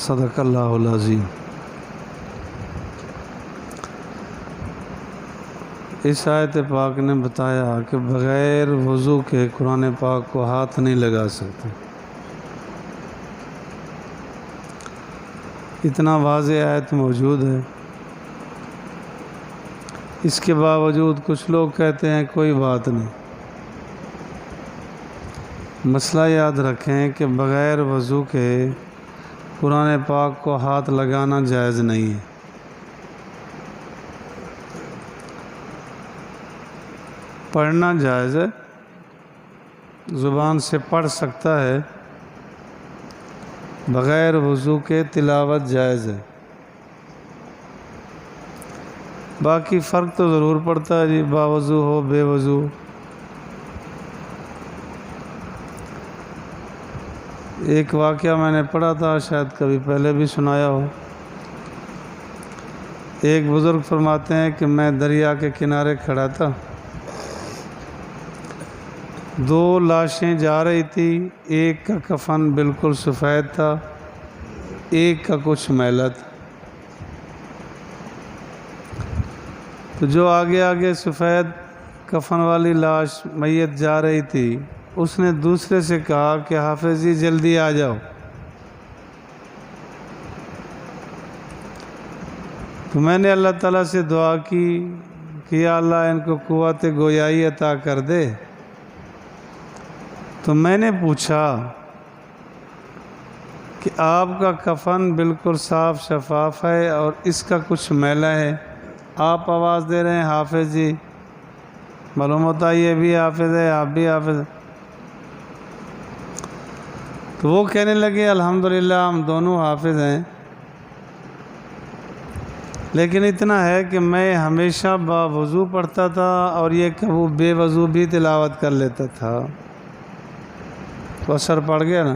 صدق اللہ العظیم۔ اس آیت پاک نے بتایا کہ بغیر وضو کے قرآن پاک کو ہاتھ نہیں لگا سکتے۔ اتنا واضح آیت موجود ہے، اس کے باوجود کچھ لوگ کہتے ہیں کوئی بات نہیں۔ مسئلہ یاد رکھیں کہ بغیر وضو کے قرآن پاک کو ہاتھ لگانا جائز نہیں ہے۔ پڑھنا جائز ہے، زبان سے پڑھ سکتا ہے، بغیر وضو کے تلاوت جائز ہے۔ باقی فرق تو ضرور پڑتا ہے جی، باوضو ہو بے وضو۔ ایک واقعہ میں نے پڑھا تھا، شاید کبھی پہلے بھی سنایا ہو۔ ایک بزرگ فرماتے ہیں کہ میں دریا کے کنارے کھڑا تھا، دو لاشیں جا رہی تھی، ایک کا کفن بالکل سفید تھا، ایک کا کچھ میلا تھا۔ تو جو آگے آگے سفید کفن والی لاش میت جا رہی تھی، اس نے دوسرے سے کہا کہ حافظ جی جلدی آ جاؤ۔ تو میں نے اللہ تعالیٰ سے دعا کی کہ یا اللہ ان کو قوت گویائی عطا کر دے۔ تو میں نے پوچھا کہ آپ کا کفن بالکل صاف شفاف ہے اور اس کا کچھ میلا ہے، آپ آواز دے رہے ہیں حافظ جی، معلوم ہوتا ہے یہ بھی حافظ ہے آپ بھی حافظ ہے۔ تو وہ کہنے لگے الحمدللہ ہم دونوں حافظ ہیں، لیکن اتنا ہے کہ میں ہمیشہ باوضو پڑھتا تھا اور یہ کہ وہ بے وضو بھی تلاوت کر لیتا تھا۔ تو اثر پڑ گیا نا۔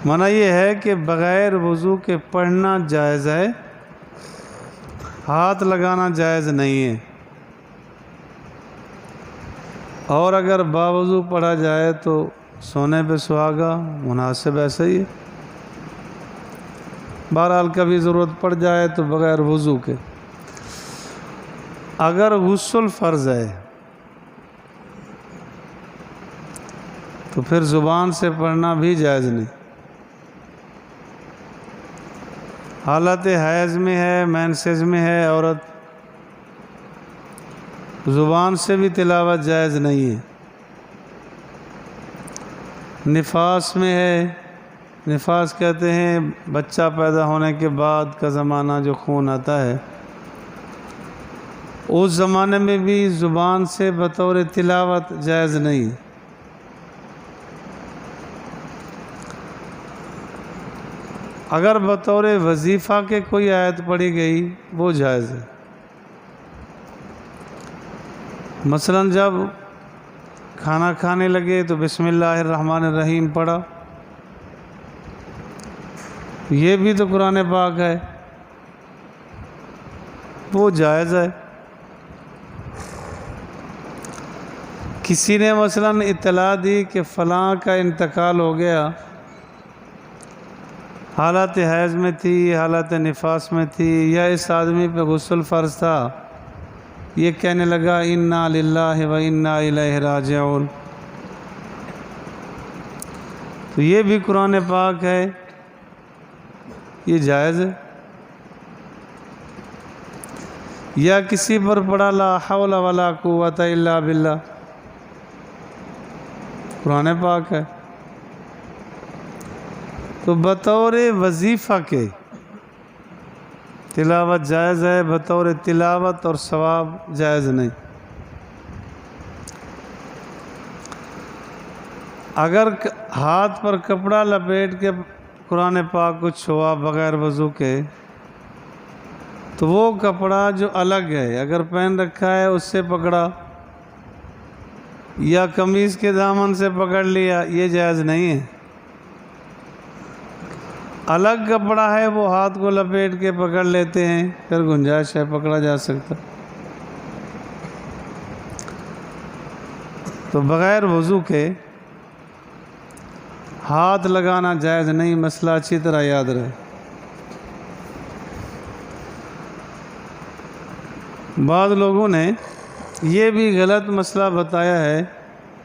منع یہ ہے کہ بغیر وضو کے پڑھنا جائز ہے، ہاتھ لگانا جائز نہیں ہے، اور اگر باوضو پڑھا جائے تو سونے پہ سہاگا، مناسب ایسا ہی ہے۔ بہرحال کبھی ضرورت پڑ جائے تو بغیر وضو کے۔ اگر غسل فرض ہے تو پھر زبان سے پڑھنا بھی جائز نہیں۔ حالت حیض میں ہے، مینسز میں ہے عورت، زبان سے بھی تلاوت جائز نہیں ہے۔ نفاس میں ہے، نفاس کہتے ہیں بچہ پیدا ہونے کے بعد کا زمانہ جو خون آتا ہے، اس زمانے میں بھی زبان سے بطور تلاوت جائز نہیں۔ اگر بطور وظیفہ کے کوئی آیت پڑھی گئی وہ جائز ہے۔ مثلا جب کھانا کھانے لگے تو بسم اللہ الرحمن الرحیم پڑھا، یہ بھی تو قرآن پاک ہے، وہ جائز ہے۔ کسی نے مثلا اطلاع دی کہ فلاں کا انتقال ہو گیا، حالت حیض میں تھی، حالت نفاس میں تھی، یا اس آدمی پہ غسل فرض تھا، یہ کہنے لگا انا للہ و انا الیہ راجعون، تو یہ بھی قرآن پاک ہے، یہ جائز ہے۔ یا کسی پر پڑھا لا حول ولا قوت الا باللہ، قرآن پاک ہے، تو بطور وظیفہ کے تلاوت جائز ہے، بطور تلاوت اور ثواب جائز نہیں۔ اگر ہاتھ پر کپڑا لپیٹ کے قرآن پاک کو چھوا بغیر وضو کے، تو وہ کپڑا جو الگ ہے، اگر پہن رکھا ہے اس سے پکڑا یا قمیض کے دامن سے پکڑ لیا، یہ جائز نہیں ہے۔ الگ کپڑا ہے وہ ہاتھ کو لپیٹ کے پکڑ لیتے ہیں، پھر گنجائش ہے، پکڑا جا سکتا۔ تو بغیر وضو کے ہاتھ لگانا جائز نہیں، مسئلہ اچھی طرح یاد رہے۔ بعض لوگوں نے یہ بھی غلط مسئلہ بتایا ہے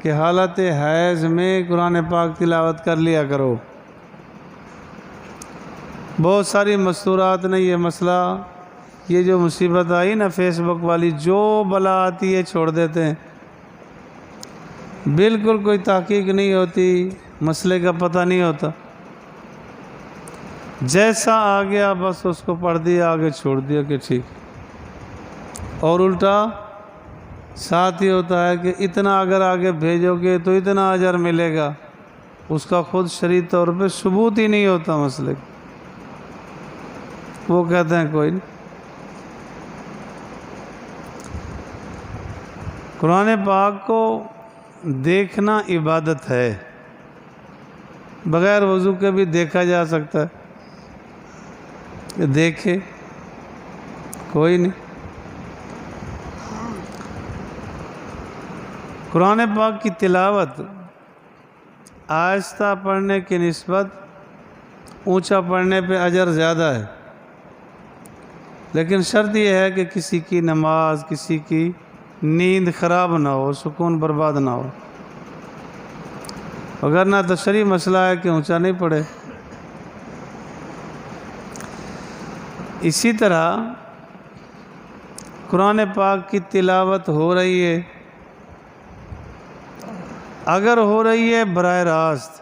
کہ حالت حیض میں قرآن پاک تلاوت کر لیا کرو۔ بہت ساری مستورات نے یہ مسئلہ، یہ جو مصیبت آئی نا فیس بک والی، جو بلا آتی ہے چھوڑ دیتے ہیں، بالکل کوئی تحقیق نہیں ہوتی، مسئلے کا پتہ نہیں ہوتا، جیسا آ گیا بس اس کو پڑھ دیا، آگے چھوڑ دیا کہ ٹھیک۔ اور الٹا ساتھ ہی ہوتا ہے کہ اتنا اگر آگے بھیجو گے تو اتنا اجر ملے گا، اس کا خود شرعی طور پہ ثبوت ہی نہیں ہوتا مسئلے کا، وہ کہتے ہیں کوئی نہیں۔ قرآن پاک کو دیکھنا عبادت ہے، بغیر وضو کے بھی دیکھا جا سکتا ہے، کہ دیکھے کوئی نہیں۔ قرآن پاک کی تلاوت آہستہ پڑھنے کی نسبت اونچا پڑھنے پہ اجر زیادہ ہے، لیکن شرط یہ ہے کہ کسی کی نماز، کسی کی نیند خراب نہ ہو، سکون برباد نہ ہو، وگرنہ تو شرعی مسئلہ ہے کہ اونچا نہیں پڑھے۔ اسی طرح قرآن پاک کی تلاوت ہو رہی ہے، اگر ہو رہی ہے براہ راست،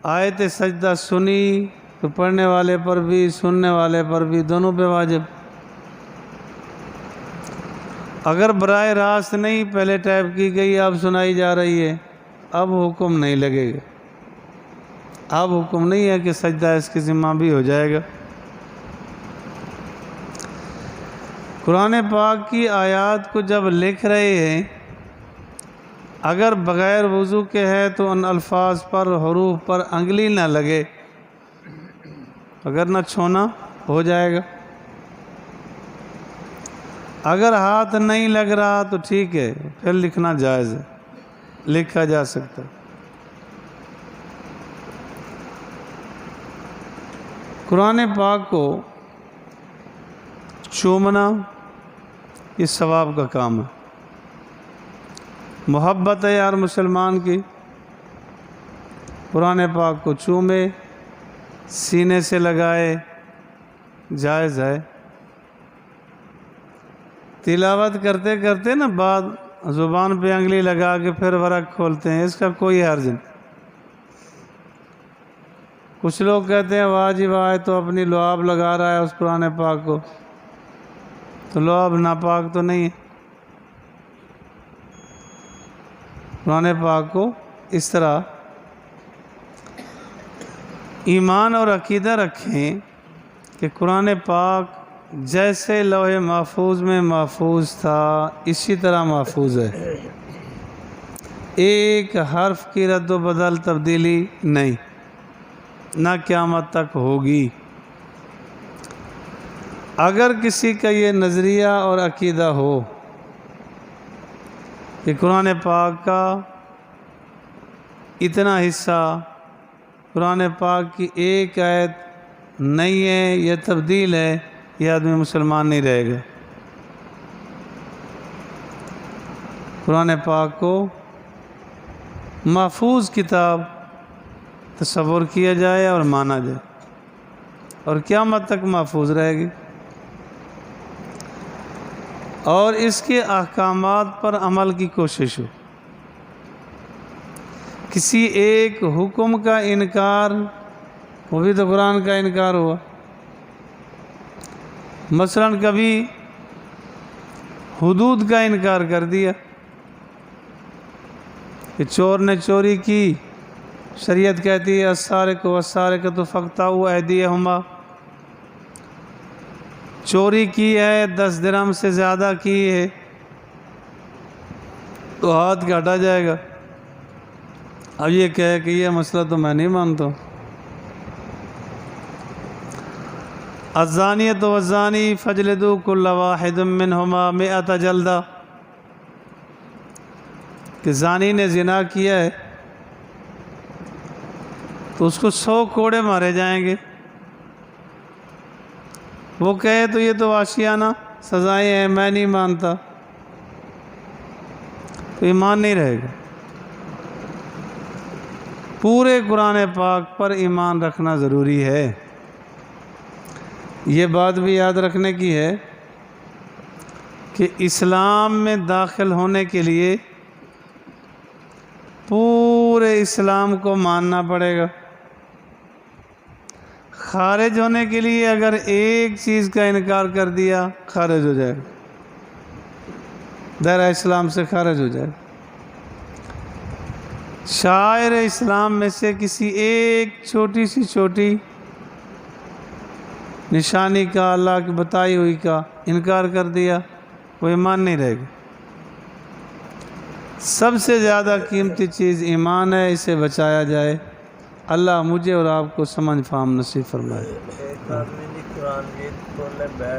آیت سجدہ سنی تو پڑھنے والے پر بھی سننے والے پر بھی دونوں پہ واجب۔ اگر براہ راست نہیں، پہلے ٹائپ کی گئی اب سنائی جا رہی ہے، اب حکم نہیں لگے گا، اب حکم نہیں ہے کہ سجدہ اس کے ذمہ بھی ہو جائے گا۔ قرآن پاک کی آیات کو جب لکھ رہے ہیں، اگر بغیر وضو کے ہے تو ان الفاظ پر، حروف پر انگلی نہ لگے، اگر نہ چھونا ہو جائے گا۔ اگر ہاتھ نہیں لگ رہا تو ٹھیک ہے، پھر لکھنا جائز ہے، لکھا جا سکتا ہے۔ قرآن پاک کو چومنا یہ ثواب کا کام ہے، محبت ہے یار مسلمان کی، قرآن پاک کو چومے، سینے سے لگائے، جائز ہے۔ تلاوت کرتے کرتے نا بعد زبان پہ انگلی لگا کے پھر ورق کھولتے ہیں، اس کا کوئی حرج نہیں۔ کچھ لوگ کہتے ہیں واجب آئے تو اپنی لعاب لگا رہا ہے اس قرآن پاک کو، تو لعاب ناپاک تو نہیں ہے۔ قرآن پاک کو اس طرح ایمان اور عقیدہ رکھیں کہ قرآن پاک جیسے لوح محفوظ میں محفوظ تھا اسی طرح محفوظ ہے، ایک حرف کی رد و بدل تبدیلی نہیں، نہ قیامت تک ہوگی۔ اگر کسی کا یہ نظریہ اور عقیدہ ہو کہ قرآن پاک کا اتنا حصہ، قرآن پاک کی ایک آیت نہیں ہے، یہ تبدیل ہے، یہ آدمی مسلمان نہیں رہے گا۔ قرآن پاک کو محفوظ کتاب تصور کیا جائے اور مانا جائے، اور قیامت تک محفوظ رہے گی، اور اس کے احکامات پر عمل کی کوشش ہو۔ کسی ایک حکم کا انکار، وہ بھی تو قرآن کا انکار ہوا۔ مثلا کبھی حدود کا انکار کر دیا کہ چور نے چوری کی، شریعت کہتی ہے السارق والسارقۃ فاقطعوا ایدیہما، چوری کی ہے 10 درہم سے زیادہ کی ہے تو ہاتھ کاٹا جائے گا۔ اب یہ کہے کہ یہ مسئلہ تو میں نہیں مانتا ہوں۔ الزانیۃ والزانی فاجلدوا کل واحد منہما 100 جلدہ، کہ زانی نے زنا کیا ہے تو اس کو 100 کوڑے مارے جائیں گے. وہ کہے تو یہ تو عاشیانہ سزائیں ہیں، میں نہیں مانتا، تو ایمان نہیں رہے گا. پورے قرآن پاک پر ایمان رکھنا ضروری ہے. یہ بات بھی یاد رکھنے کی ہے کہ اسلام میں داخل ہونے کے لیے پورے اسلام کو ماننا پڑے گا. خارج ہونے کے لیے اگر ایک چیز کا انکار کر دیا خارج ہو جائے گا، دائرہ اسلام سے خارج ہو جائے گا. شاعر اسلام میں سے کسی ایک چھوٹی سی چھوٹی نشانی کا، اللہ کی بتائی ہوئی کا انکار کر دیا، وہ ایمان نہیں رہے گا. سب سے زیادہ قیمتی چیز ایمان ہے، اسے بچایا جائے. اللہ مجھے اور آپ کو سمجھ فہم نصیب فرمائے.